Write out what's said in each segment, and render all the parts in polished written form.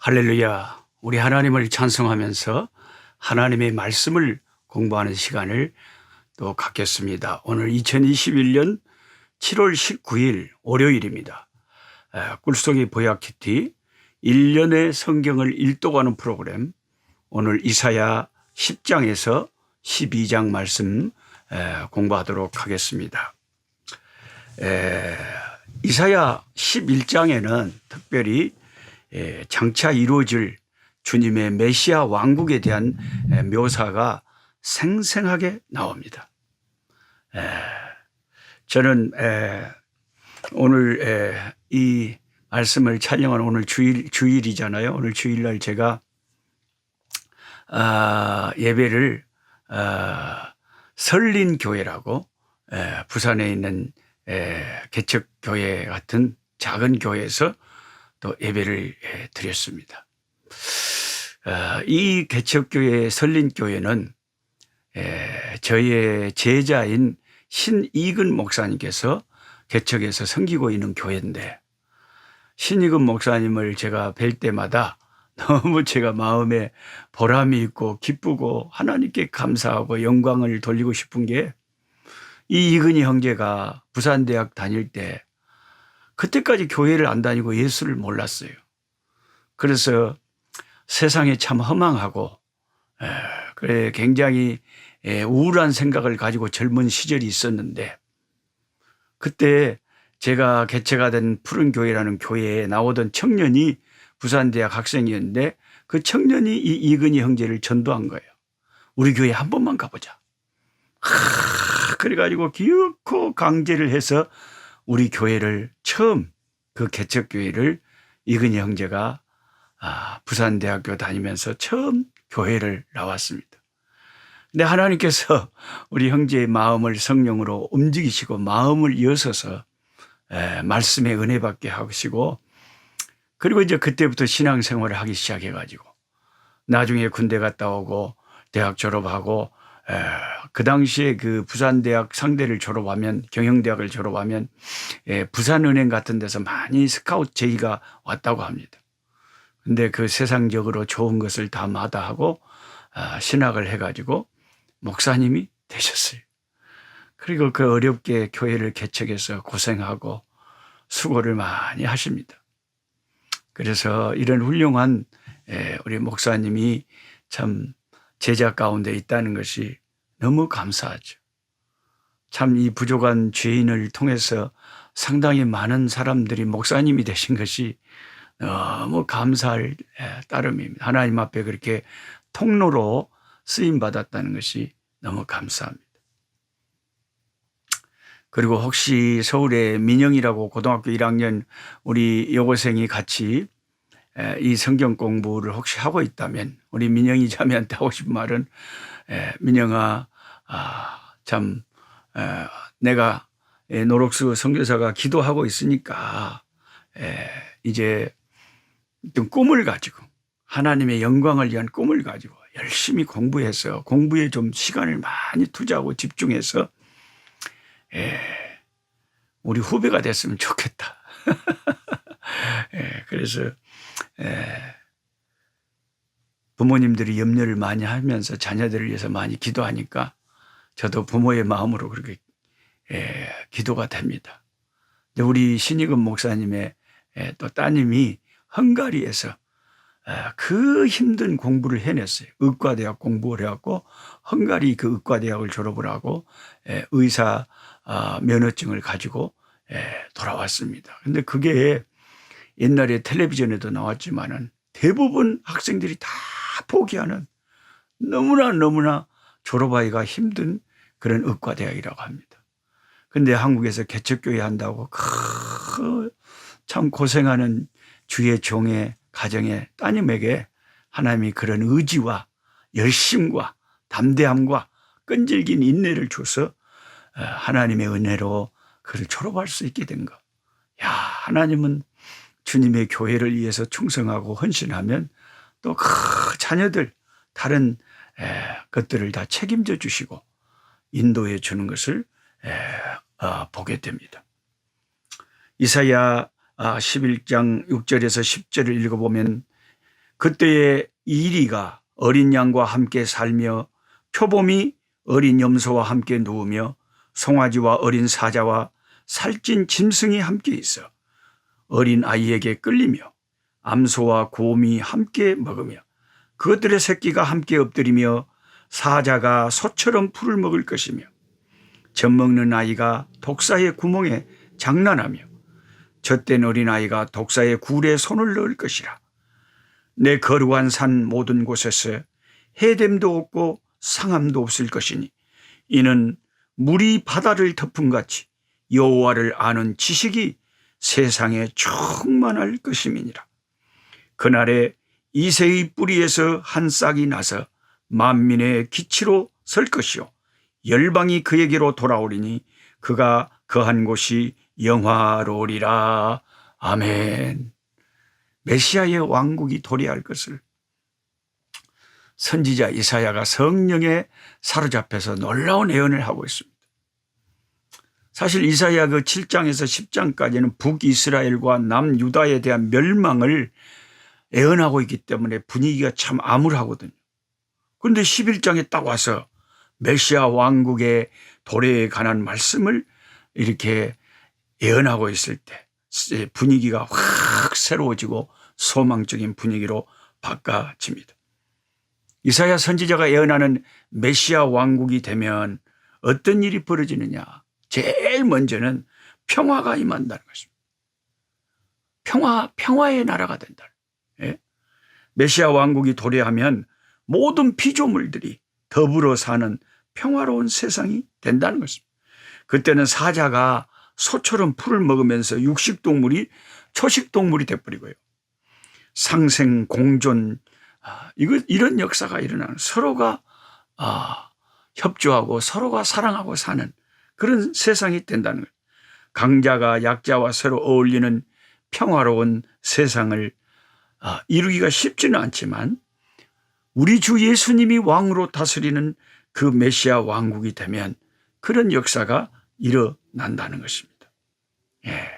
할렐루야. 우리 하나님을 찬송하면서 하나님의 말씀을 공부하는 시간을 또 갖겠습니다. 오늘 2021년 7월 19일 월요일입니다. 꿀송이 보야키티 1년의 성경을 읽도가는 프로그램, 오늘 이사야 10장에서 12장 말씀 공부하도록 하겠습니다. 이사야 11장에는 특별히 장차 이루어질 주님의 메시아 왕국에 대한 묘사가 생생하게 나옵니다. 저는 오늘 이 말씀을 촬영한 오늘 주일이잖아요. 오늘 주일날 제가 예배를 설린교회라고 부산에 있는 개척교회 같은 작은 교회에서 또 예배를 드렸습니다. 이 개척교회 설린교회는 저희의 제자인 신익은 목사님께서 개척해서 섬기고 있는 교회인데, 신익은 목사님을 제가 뵐 때마다 너무 제가 마음에 보람이 있고 기쁘고 하나님께 감사하고 영광을 돌리고 싶은 게, 이 이근희 형제가 부산대학 다닐 때 그때까지 교회를 안 다니고 예수를 몰랐어요. 그래서 세상에 참 허망하고 그래 굉장히 우울한 생각을 가지고 젊은 시절이 있었는데, 그때 제가 개최가 된 푸른교회라는 교회에 나오던 청년이 부산대학 학생이었는데, 그 청년이 이 이근희 형제를 전도한 거예요. 우리 교회 한 번만 가보자. 그래가지고 기어코 강제를 해서 우리 교회를 처음, 그 개척교회를 이근희 형제가 부산대학교 다니면서 처음 교회를 나왔습니다. 근데 하나님께서 우리 형제의 마음을 성령으로 움직이시고 마음을 여서서 말씀의 은혜 받게 하시고, 그리고 이제 그때부터 신앙생활을 하기 시작해가지고 나중에 군대 갔다 오고 대학 졸업하고, 그 당시에 그 부산대학 상대를 졸업하면, 경영대학을 졸업하면 부산은행 같은 데서 많이 스카우트 제의가 왔다고 합니다. 근데 그 세상적으로 좋은 것을 다 마다하고 신학을 해가지고 목사님이 되셨어요. 그리고 그 어렵게 교회를 개척해서 고생하고 수고를 많이 하십니다. 그래서 이런 훌륭한 우리 목사님이 참 제자 가운데 있다는 것이 너무 감사하죠. 참 이 부족한 죄인을 통해서 상당히 많은 사람들이 목사님이 되신 것이 너무 감사할 따름입니다. 하나님 앞에 그렇게 통로로 쓰임받았다는 것이 너무 감사합니다. 그리고 혹시 서울에 민영이라고 고등학교 1학년 우리 여고생이 같이 이 성경 공부를 혹시 하고 있다면, 우리 민영이 자매한테 하고 싶은 말은, 민영아, 참 내가 노록수 선교사가 기도하고 있으니까 이제 좀 꿈을 가지고, 하나님의 영광을 위한 꿈을 가지고 열심히 공부해서 공부에 좀 시간을 많이 투자하고 집중해서 우리 후배가 됐으면 좋겠다. 그래서 부모님들이 염려를 많이 하면서 자녀들을 위해서 많이 기도하니까 저도 부모의 마음으로 그렇게 기도가 됩니다. 근데 우리 신익은 목사님의 또 따님이 헝가리에서 그 힘든 공부를 해냈어요. 의과대학 공부를 해갖고 헝가리 그 의과대학을 졸업을 하고 의사 면허증을 가지고 돌아왔습니다. 근데 그게 옛날에 텔레비전에도 나왔지만은 대부분 학생들이 다 포기하는, 너무나 졸업하기가 힘든 그런 의과대학이라고 합니다. 근데 한국에서 개척교회 한다고 참 고생하는 주의 종의 가정의 따님에게 하나님이 그런 의지와 열심과 담대함과 끈질긴 인내를 줘서 하나님의 은혜로 그를 졸업할 수 있게 된 것. 야, 하나님은 주님의 교회를 위해서 충성하고 헌신하면 또 그 자녀들 다른 것들을 다 책임져 주시고 인도해 주는 것을 보게 됩니다. 이사야 11장 6절에서 10절을 읽어보면 그때의 이리가 어린 양과 함께 살며 표범이 어린 염소와 함께 누우며 송아지와 어린 사자와 살찐 짐승이 함께 있어 어린 아이에게 끌리며 암소와 곰이 함께 먹으며 그것들의 새끼가 함께 엎드리며 사자가 소처럼 풀을 먹을 것이며 젖먹는 아이가 독사의 구멍에 장난하며 젖된 어린아이가 독사의 굴에 손을 넣을 것이라. 내 거룩한 산 모든 곳에서 해됨도 없고 상함도 없을 것이니 이는 물이 바다를 덮음같이 여호와를 아는 지식이 세상에 충만할 것임이니라. 그날에 이새의 뿌리에서 한 싹이 나서 만민의 기치로 설 것이요 열방이 그에게로 돌아오리니 그가 거한 곳이 영화로우리라. 아멘. 메시아의 왕국이 도래할 것을 선지자 이사야가 성령에 사로잡혀서 놀라운 예언을 하고 있습니다. 사실 이사야 그 7장에서 10장까지는 북이스라엘과 남유다에 대한 멸망을 예언하고 있기 때문에 분위기가 참 암울하거든요. 그런데 11장에 딱 와서 메시아 왕국의 도래에 관한 말씀을 이렇게 예언하고 있을 때 분위기가 확 새로워지고 소망적인 분위기로 바꿔집니다. 이사야 선지자가 예언하는 메시아 왕국이 되면 어떤 일이 벌어지느냐. 제일 먼저는 평화가 임한다는 것입니다. 평화의 나라가 된다. 예? 메시아 왕국이 도래하면 모든 피조물들이 더불어 사는 평화로운 세상이 된다는 것입니다. 그때는 사자가 소처럼 풀을 먹으면서 육식동물이 초식동물이 돼버리고요. 상생, 공존, 이런 역사가 일어나는 서로가 협조하고 서로가 사랑하고 사는 그런 세상이 된다는 거예요. 강자가 약자와 서로 어울리는 평화로운 세상을 이루기가 쉽지는 않지만 우리 주 예수님이 왕으로 다스리는 그 메시아 왕국이 되면 그런 역사가 일어난다는 것입니다. 예.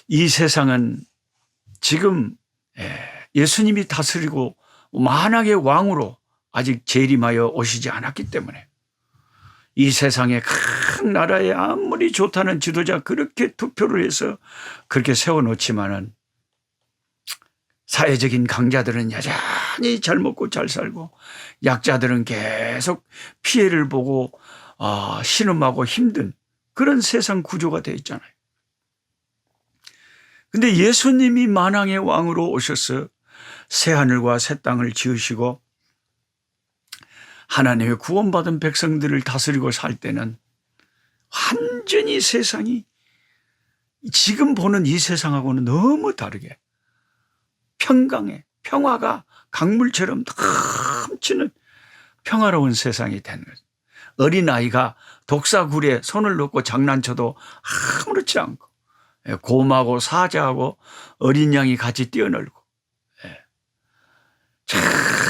이 세상은 지금 예수님이 다스리고 만왕의 왕으로 아직 재림하여 오시지 않았기 때문에 이 세상의 큰 나라에 아무리 좋다는 지도자 그렇게 투표를 해서 그렇게 세워놓지만은 사회적인 강자들은 여전히 잘 먹고 잘 살고 약자들은 계속 피해를 보고 신음하고 힘든 그런 세상 구조가 되어 있잖아요. 근데 예수님이 만왕의 왕으로 오셔서 새하늘과 새 땅을 지으시고 하나님의 구원받은 백성들을 다스리고 살 때는 완전히 세상이 지금 보는 이 세상하고는 너무 다르게 평강에 평화가 강물처럼 넘치는 평화로운 세상이 되는 거죠. 어린아이가 독사굴에 손을 넣고 장난쳐도 아무렇지 않고 곰하고 사자하고 어린 양이 같이 뛰어놀고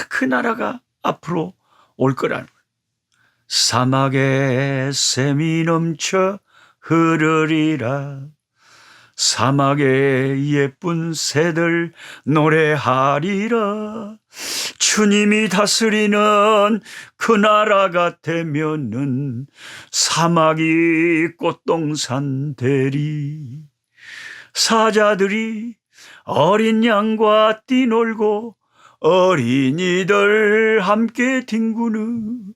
그 나라가 앞으로 올 거라는 거예요. 사막에 샘이 넘쳐 흐르리라. 사막에 예쁜 새들 노래하리라. 주님이 다스리는 그 나라가 되면은 사막이 꽃동산 되리. 사자들이 어린 양과 뛰놀고 어린이들 함께 뒹구는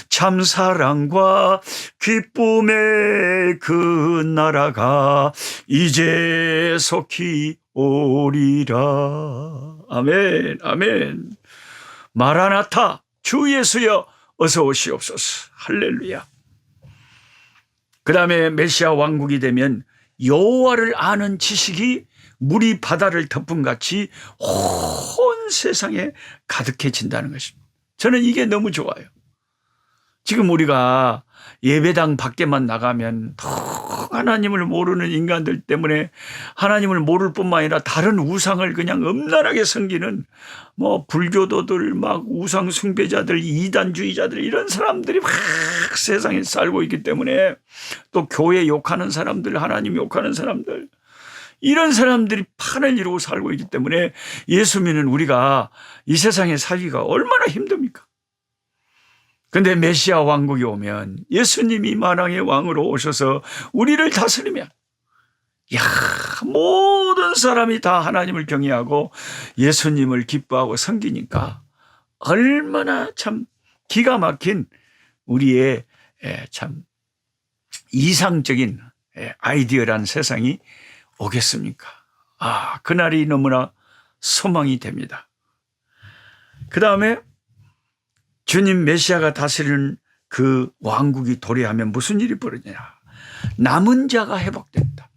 참 사랑과 기쁨의 그 나라가 이제 속히 오리라. 아멘, 아멘. 마라나타, 주 예수여 어서 오시옵소서. 할렐루야. 그 다음에 메시아 왕국이 되면 여호와를 아는 지식이 물이 바다를 덮음같이 온 세상에 가득해진다는 것입니다. 저는 이게 너무 좋아요. 지금 우리가 예배당 밖에만 나가면 하나님을 모르는 인간들 때문에 하나님을 모를 뿐만 아니라 다른 우상을 그냥 엄란하게 섬기는 불교도들 막 우상 숭배자들 이단주의자들 이런 사람들이 막 세상에 살고 있기 때문에 또 교회 욕하는 사람들 하나님 욕하는 사람들 이런 사람들이 판을 이루고 살고 있기 때문에 예수 믿는 우리가 이 세상에 살기가 얼마나 힘듭니까? 그런데 메시아 왕국이 오면 예수님이 만왕의 왕으로 오셔서 우리를 다스리면 모든 사람이 다 하나님을 경외하고 예수님을 기뻐하고 섬기니까 얼마나 참 기가 막힌 우리의 참 이상적인 아이디어란 세상이 오겠습니까? 그날이 너무나 소망이 됩니다. 그 다음에 주님 메시아가 다스리는 그 왕국이 도래하면 무슨 일이 벌어지냐? 남은 자가 회복된다.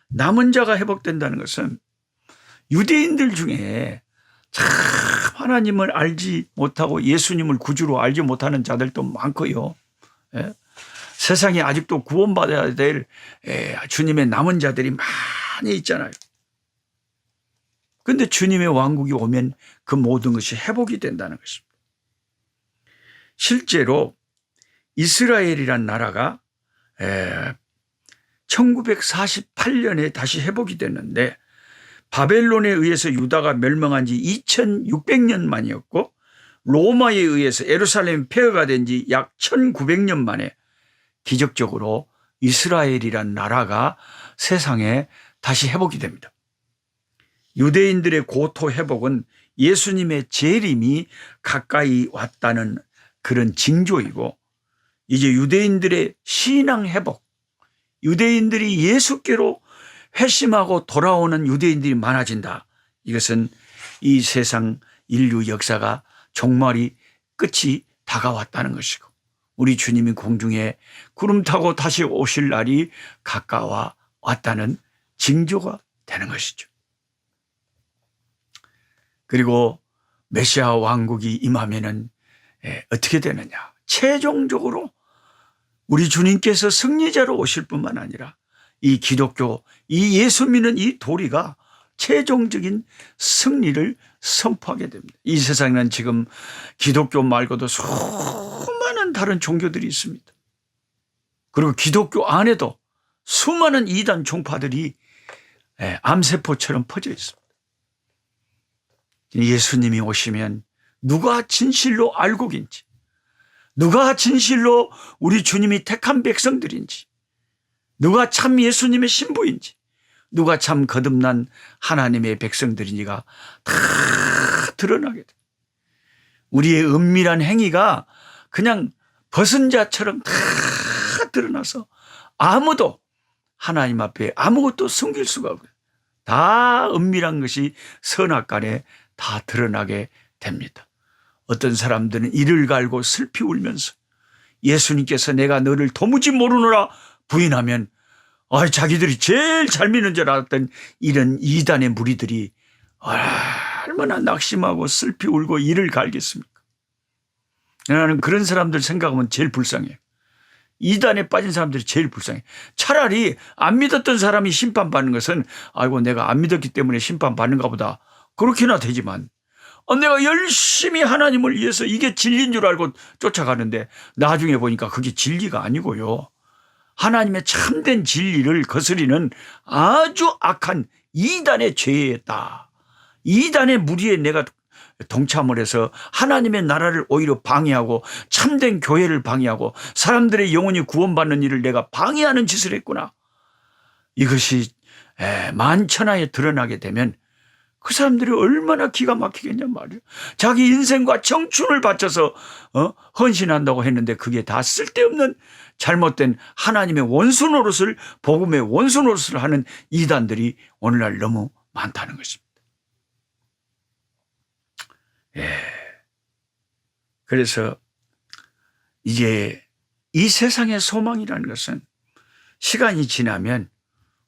남은 자가 회복된다는 것은 유대인들 중에 참 하나님을 알지 못하고 예수님을 구주로 알지 못하는 자들도 많고요. 세상에 아직도 구원받아야 될 주님의 남은 자들이 많이 있잖아요. 그런데 주님의 왕국이 오면 그 모든 것이 회복이 된다는 것입니다. 실제로 이스라엘이란 나라가 1948년에 다시 회복이 됐는데 바벨론에 의해서 유다가 멸망한 지 2600년 만이었고 로마에 의해서 예루살렘 폐허가 된 지 약 1900년 만에 기적적으로 이스라엘이란 나라가 세상에 다시 회복이 됩니다. 유대인들의 고토 회복은 예수님의 재림이 가까이 왔다는 그런 징조이고 이제 유대인들의 신앙 회복, 유대인들이 예수께로 회심하고 돌아오는 유대인들이 많아진다. 이것은 이 세상 인류 역사가 종말이 끝이 다가왔다는 것이고 우리 주님이 공중에 구름 타고 다시 오실 날이 가까워 왔다는 징조가 되는 것이죠. 그리고 메시아 왕국이 임하면은 어떻게 되느냐? 최종적으로 우리 주님께서 승리자로 오실 뿐만 아니라 이 기독교, 이 예수 믿는 이 도리가 최종적인 승리를 선포하게 됩니다. 이 세상에는 지금 기독교 말고도 수많은 다른 종교들이 있습니다. 그리고 기독교 안에도 수많은 이단 종파들이 암세포처럼 퍼져 있습니다. 예수님이 오시면 누가 진실로 알곡인지, 누가 진실로 우리 주님이 택한 백성들인지, 누가 참 예수님의 신부인지, 누가 참 거듭난 하나님의 백성들인지가 다 드러나게 됩니다. 우리의 은밀한 행위가 그냥 벗은 자처럼 다 드러나서 아무도 하나님 앞에 아무것도 숨길 수가 없어요. 다 은밀한 것이 선악간에 다 드러나게 됩니다. 어떤 사람들은 이를 갈고 슬피 울면서 예수님께서 내가 너를 도무지 모르노라 부인하면 자기들이 제일 잘 믿는 줄 알았던 이런 이단의 무리들이 얼마나 낙심하고 슬피 울고 이를 갈겠습니까? 나는 그런 사람들 생각하면 제일 불쌍해요. 이단에 빠진 사람들이 제일 불쌍해. 차라리 안 믿었던 사람이 심판받는 것은 내가 안 믿었기 때문에 심판받는가 보다 그렇게나 되지만 내가 열심히 하나님을 위해서 이게 진리인 줄 알고 쫓아가는데 나중에 보니까 그게 진리가 아니고요. 하나님의 참된 진리를 거스리는 아주 악한 이단의 죄였다. 이단의 무리에 내가 동참을 해서 하나님의 나라를 오히려 방해하고 참된 교회를 방해하고 사람들의 영혼이 구원받는 일을 내가 방해하는 짓을 했구나. 이것이 만천하에 드러나게 되면 그 사람들이 얼마나 기가 막히겠냐 말이에요. 자기 인생과 청춘을 바쳐서 헌신한다고 했는데 그게 다 쓸데없는 잘못된 하나님의 원수 노릇을, 복음의 원수 노릇을 하는 이단들이 오늘날 너무 많다는 것입니다. 그래서 이제 이 세상의 소망이라는 것은 시간이 지나면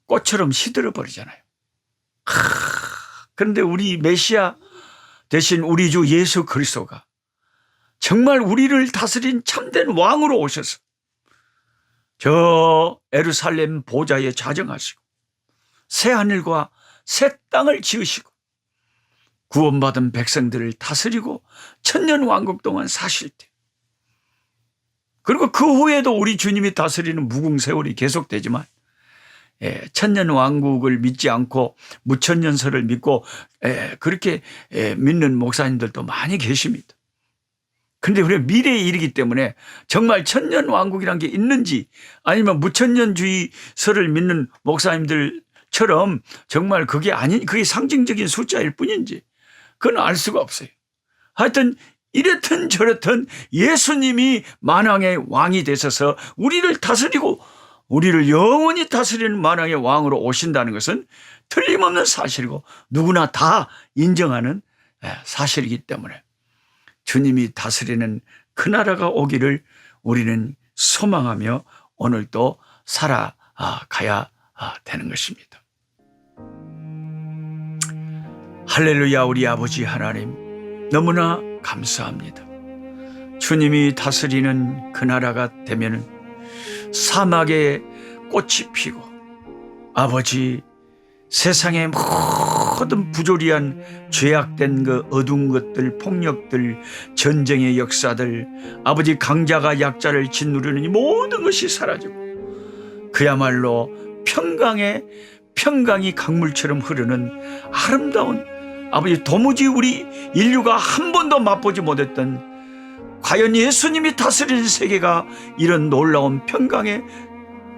꽃처럼 시들어 버리잖아요. 그런데 우리 메시아 대신 우리 주 예수 그리스도가 정말 우리를 다스린 참된 왕으로 오셔서 저 예루살렘 보좌에 자정하시고 새 하늘과 새 땅을 지으시고 구원받은 백성들을 다스리고 천년 왕국 동안 사실 때, 그리고 그 후에도 우리 주님이 다스리는 무궁세월이 계속되지만 천년 왕국을 믿지 않고 무천년설을 믿고 그렇게 믿는 목사님들도 많이 계십니다. 그런데 우리가 미래에 이르기 때문에 정말 천년 왕국이란 게 있는지 아니면 무천년주의설을 믿는 목사님들처럼 정말 그게 상징적인 숫자일 뿐인지 그건 알 수가 없어요. 하여튼 이렇든 저렇든 예수님이 만왕의 왕이 되셔서 우리를 다스리고 우리를 영원히 다스리는 만왕의 왕으로 오신다는 것은 틀림없는 사실이고 누구나 다 인정하는 사실이기 때문에 주님이 다스리는 그 나라가 오기를 우리는 소망하며 오늘도 살아가야 되는 것입니다. 할렐루야. 우리 아버지 하나님 너무나 감사합니다. 주님이 다스리는 그 나라가 되면은 사막에 꽃이 피고 아버지 세상의 모든 부조리한 죄악된 그 어두운 것들, 폭력들, 전쟁의 역사들, 아버지 강자가 약자를 짓누르는 이 모든 것이 사라지고 그야말로 평강이 강물처럼 흐르는 아름다운 아버지 도무지 우리 인류가 한 번도 맛보지 못했던 과연 예수님이 다스리는 세계가 이런 놀라운 평강의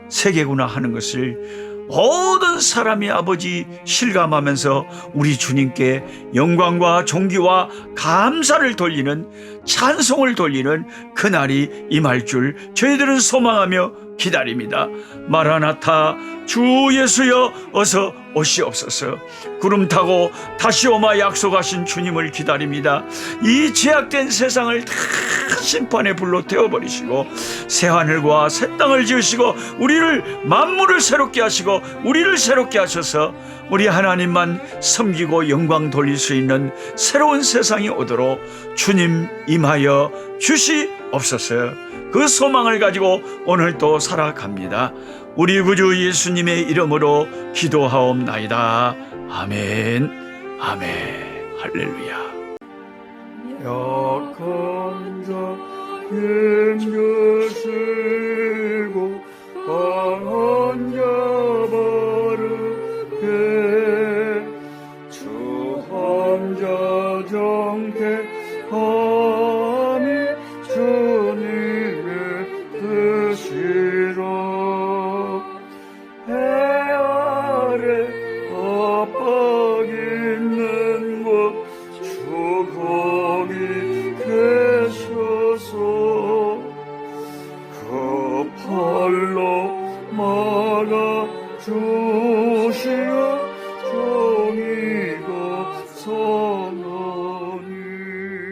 세계구나 하는 것을 모든 사람이 아버지 실감하면서 우리 주님께 영광과 존귀와 감사를 돌리는 찬송을 돌리는 그날이 임할 줄 저희들은 소망하며 기다립니다. 마라나타 주 예수여 어서 오시옵소서. 구름 타고 다시 오마 약속하신 주님을 기다립니다. 이 제약된 세상을 다 심판의 불로 태워버리시고 새하늘과 새 땅을 지으시고 우리를 만물을 새롭게 하시고 우리를 새롭게 하셔서 우리 하나님만 섬기고 영광 돌릴 수 있는 새로운 세상이 오도록 주님 임하여 주시옵소서. 그 소망을 가지고 오늘도 살아갑니다. 우리 구주 예수님의 이름으로 기도하옵나이다. 아멘. 아멘. 할렐루야. 약한 자 힘겨시고